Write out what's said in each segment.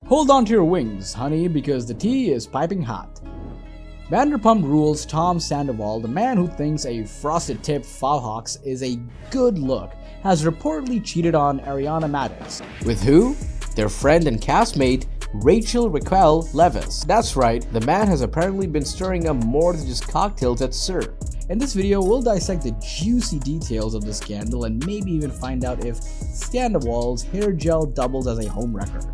Hold on to your wings, honey, because the tea is piping hot. Vanderpump Rules' Tom Sandoval, the man who thinks a frosted-tipped Fauxhawks is a good look, has reportedly cheated on Ariana Madix. With who? Their friend and castmate, Rachel Leviss. That's right, the man has apparently been stirring up more than just cocktails at SUR. In this video, we'll dissect the juicy details of the scandal and maybe even find out if Scandoval's hair gel doubles as a homewrecker.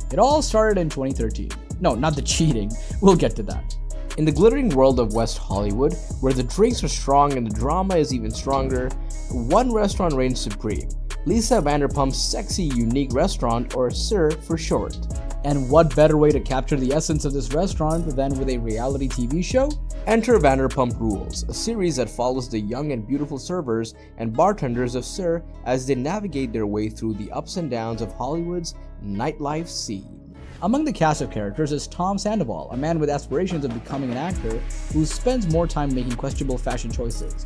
It all started in 2013. No, not the cheating, we'll get to that. In the glittering world of West Hollywood, where the drinks are strong and the drama is even stronger, one restaurant reigns supreme. Lisa Vanderpump's sexy, unique restaurant, or SUR for short. And what better way to capture the essence of this restaurant than with a reality TV show? Enter Vanderpump Rules, a series that follows the young and beautiful servers and bartenders of SUR as they navigate their way through the ups and downs of Hollywood's nightlife scene. Among the cast of characters is Tom Sandoval, a man with aspirations of becoming an actor who spends more time making questionable fashion choices.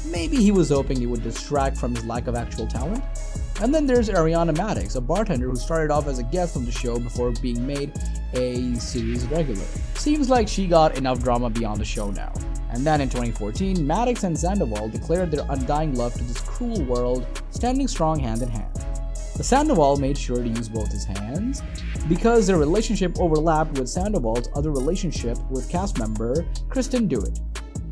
Maybe he was hoping it would distract from his lack of actual talent. And then there's Ariana Madix, a bartender who started off as a guest on the show before being made a series regular. Seems like she got enough drama beyond the show now. And then in 2014, Madix and Sandoval declared their undying love to this cruel world, standing strong hand in hand. The Sandoval made sure to use both his hands because their relationship overlapped with Sandoval's other relationship with cast member Kristen Dewitt.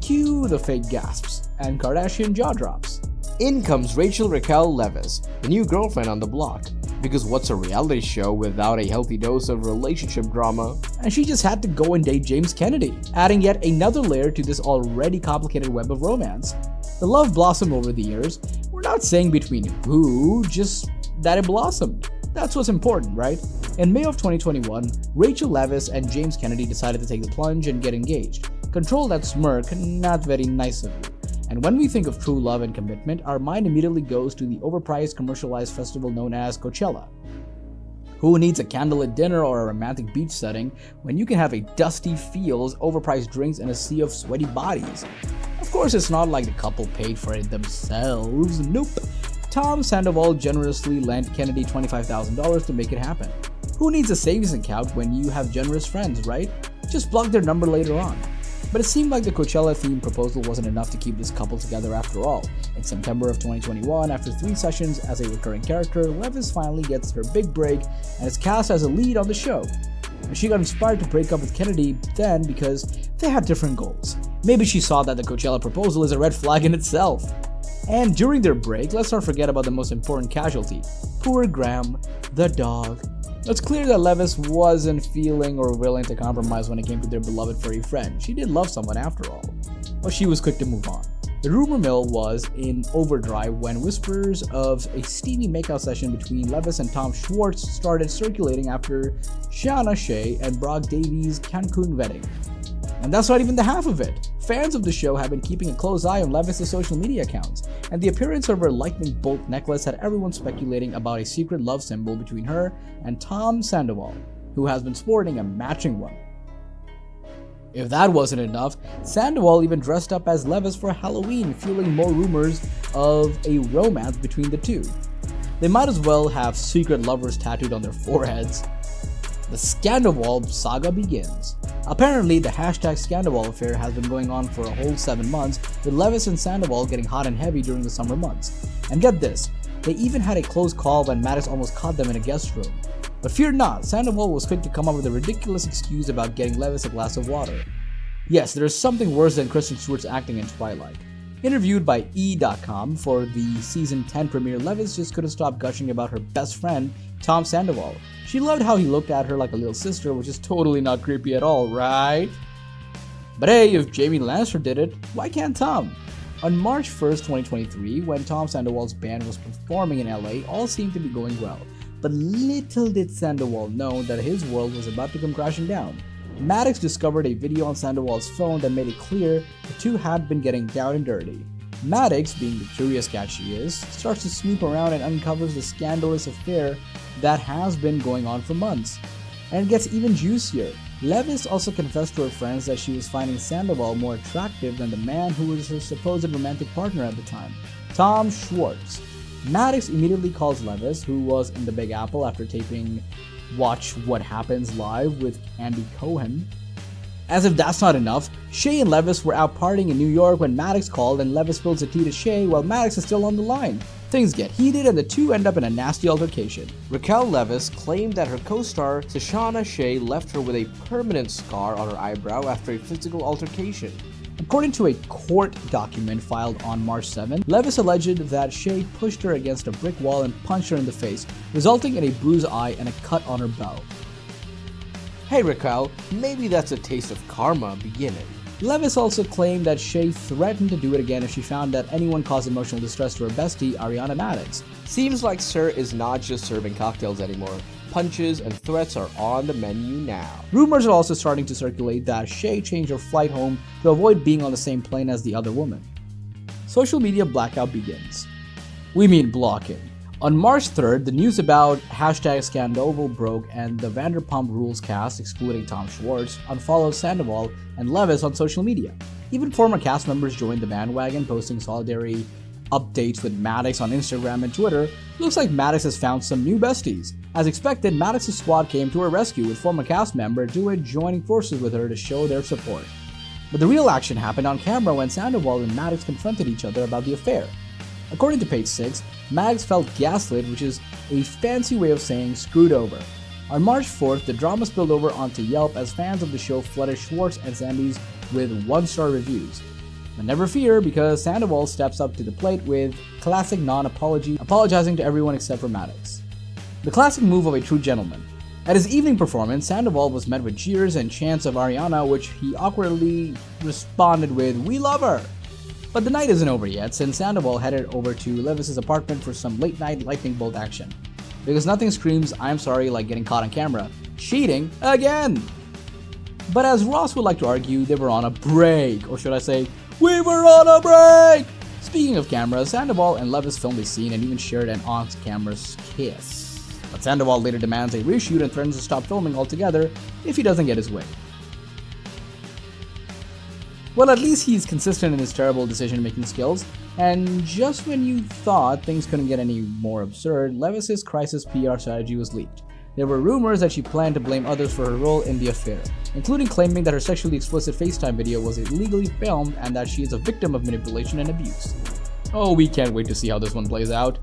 Cue the fake gasps and Kardashian jaw drops. In comes Rachel Leviss, the new girlfriend on the block, because what's a reality show without a healthy dose of relationship drama? And she just had to go and date James Kennedy, adding yet another layer to this already complicated web of romance. The love blossomed over the years. We're not saying between who, just that it blossomed. That's what's important, right? In May of 2021, Rachel Leviss and James Kennedy decided to take the plunge and get engaged. Control that smirk, not very nice of you. And when we think of true love and commitment, our mind immediately goes to the overpriced commercialized festival known as Coachella. Who needs a candlelit dinner or a romantic beach setting when you can have a dusty fields, overpriced drinks, and a sea of sweaty bodies? Of course, it's not like the couple paid for it themselves, nope. Tom Sandoval generously lent Kennedy $25,000 to make it happen. Who needs a savings account when you have generous friends, right? Just plug their number later on. But it seemed like the Coachella-themed proposal wasn't enough to keep this couple together after all. In September of 2021, after 3 sessions as a recurring character, Leviss finally gets her big break and is cast as a lead on the show. And she got inspired to break up with Kennedy then because they had different goals. Maybe she saw that the Coachella proposal is a red flag in itself. And during their break, let's not forget about the most important casualty, poor Graham, the dog. It's clear that Leviss wasn't feeling or willing to compromise when it came to their beloved furry friend. She did love someone after all, but she was quick to move on. The rumor mill was in overdrive when whispers of a steamy makeout session between Leviss and Tom Schwartz started circulating after Shauna Shea and Brock Davies' Cancun wedding. And that's not even the half of it. Fans of the show have been keeping a close eye on Leviss' social media accounts, and the appearance of her lightning bolt necklace had everyone speculating about a secret love symbol between her and Tom Sandoval, who has been sporting a matching one. If that wasn't enough, Sandoval even dressed up as Leviss for Halloween, fueling more rumors of a romance between the two. They might as well have secret lovers tattooed on their foreheads. The Scandoval saga begins. Apparently, the hashtag Scandoval affair has been going on for a whole 7 months, with Leviss and Sandoval getting hot and heavy during the summer months. And get this, they even had a close call when Madix almost caught them in a guest room. But fear not, Sandoval was quick to come up with a ridiculous excuse about getting Leviss a glass of water. Yes, there is something worse than Kristen Stewart's acting in Twilight. Interviewed by E.com for the season 10 premiere, Leviss just couldn't stop gushing about her best friend, Tom Sandoval. She loved how he looked at her like a little sister, which is totally not creepy at all, right? But hey, if Jamie Lannister did it, why can't Tom? On March 1st, 2023, when Tom Sandoval's band was performing in LA, all seemed to be going well. But little did Sandoval know that his world was about to come crashing down. Madix discovered a video on Sandoval's phone that made it clear the two had been getting down and dirty. Madix, being the curious cat she is, starts to snoop around and uncovers the scandalous affair that has been going on for months. And it gets even juicier. Leviss also confessed to her friends that she was finding Sandoval more attractive than the man who was her supposed romantic partner at the time, Tom Schwartz. Madix immediately calls Leviss, who was in the Big Apple after taping Watch What Happens Live with Andy Cohen. As if that's not enough, Shay and Leviss were out partying in New York when Madix called and Leviss spills the tea to Shay while Madix is still on the line. Things get heated and the two end up in a nasty altercation. Rachel Leviss claimed that her co-star Shoshana Shay left her with a permanent scar on her eyebrow after a physical altercation. According to a court document filed on March 7, Leviss alleged that Shay pushed her against a brick wall and punched her in the face, resulting in a bruised eye and a cut on her bow. Hey Rachel, maybe that's a taste of karma beginning. Leviss also claimed that Shay threatened to do it again if she found that anyone caused emotional distress to her bestie, Ariana Madix. Seems like Sir is not just serving cocktails anymore. Punches and threats are on the menu now. Rumors are also starting to circulate that Shay changed her flight home to avoid being on the same plane as the other woman. Social media blackout begins. We mean blocking. On March 3rd, the news about #Scandoval broke and the Vanderpump Rules cast, excluding Tom Schwartz, unfollowed Sandoval and Leviss on social media. Even former cast members joined the bandwagon, posting solidarity updates with Madix on Instagram and Twitter. Looks like Madix has found some new besties. As expected, Madix's squad came to her rescue, with former cast member Dewitt joining forces with her to show their support. But the real action happened on camera when Sandoval and Madix confronted each other about the affair. According to page 6, Madix felt gaslit, which is a fancy way of saying screwed over. On March 4th, the drama spilled over onto Yelp as fans of the show flooded Schwartz and Sandy's with 1-star reviews. But never fear, because Sandoval steps up to the plate with classic non-apology, apologizing to everyone except for Madix. The classic move of a true gentleman. At his evening performance, Sandoval was met with cheers and chants of Ariana, which he awkwardly responded with, "We love her!" But the night isn't over yet, since Sandoval headed over to Leviss' apartment for some late-night lightning bolt action. Because nothing screams "I'm sorry" like getting caught on camera. Cheating again! But as Ross would like to argue, they were on a break, or should I say, we were on a break! Speaking of cameras, Sandoval and Leviss filmed a scene and even shared an on-camera kiss. But Sandoval later demands a reshoot and threatens to stop filming altogether if he doesn't get his way. Well, at least he's consistent in his terrible decision-making skills, and just when you thought things couldn't get any more absurd, Leviss' crisis PR strategy was leaked. There were rumors that she planned to blame others for her role in the affair, including claiming that her sexually explicit FaceTime video was illegally filmed and that she is a victim of manipulation and abuse. Oh, we can't wait to see how this one plays out.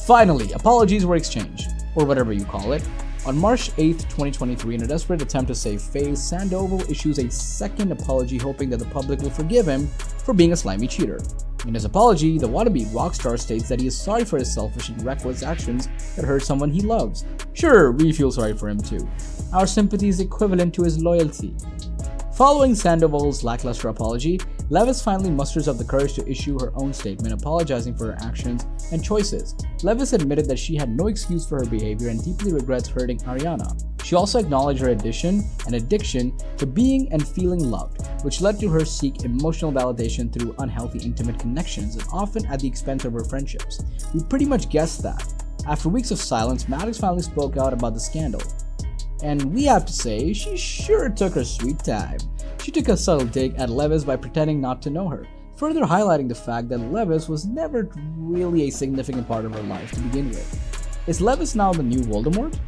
Finally, apologies were exchanged, or whatever you call it. On March 8, 2023, in a desperate attempt to save face, Sandoval issues a second apology, hoping that the public will forgive him for being a slimy cheater. In his apology, the wannabe rock star states that he is sorry for his selfish and reckless actions that hurt someone he loves. Sure, we feel sorry for him too. Our sympathy is equivalent to his loyalty. Following Sandoval's lackluster apology, Leviss finally musters up the courage to issue her own statement apologizing for her actions and choices. Leviss admitted that she had no excuse for her behavior and deeply regrets hurting Ariana. She also acknowledged her addiction to being and feeling loved, which led to her seek emotional validation through unhealthy intimate connections and often at the expense of her friendships. We pretty much guessed that. After weeks of silence, Madix finally spoke out about the scandal. And we have to say, she sure took her sweet time. She took a subtle dig at Leviss by pretending not to know her, further highlighting the fact that Leviss was never really a significant part of her life to begin with. Is Leviss now the new Voldemort?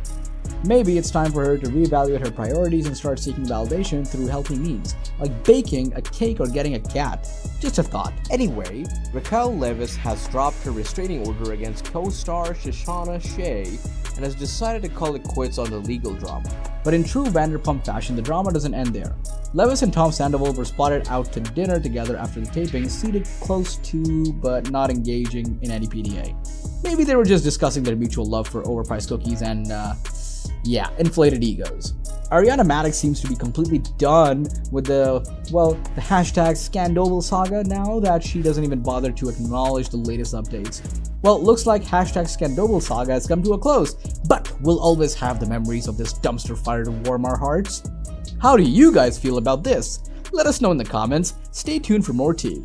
Maybe it's time for her to reevaluate her priorities and start seeking validation through healthy means, like baking a cake or getting a cat. Just a thought. Anyway, Rachel Leviss has dropped her restraining order against co-star Shoshana Shay and has decided to call it quits on the legal drama. But in true Vanderpump fashion, the drama doesn't end there. Leviss and Tom Sandoval were spotted out to dinner together after the taping, seated close to but not engaging in any PDA. Maybe they were just discussing their mutual love for overpriced cookies and, inflated egos. Ariana Madix seems to be completely done with the #Scandoval saga now that she doesn't even bother to acknowledge the latest updates. Well, looks like #Scandoval saga has come to a close, but we'll always have the memories of this dumpster fire to warm our hearts. How do you guys feel about this? Let us know in the comments. Stay tuned for more tea.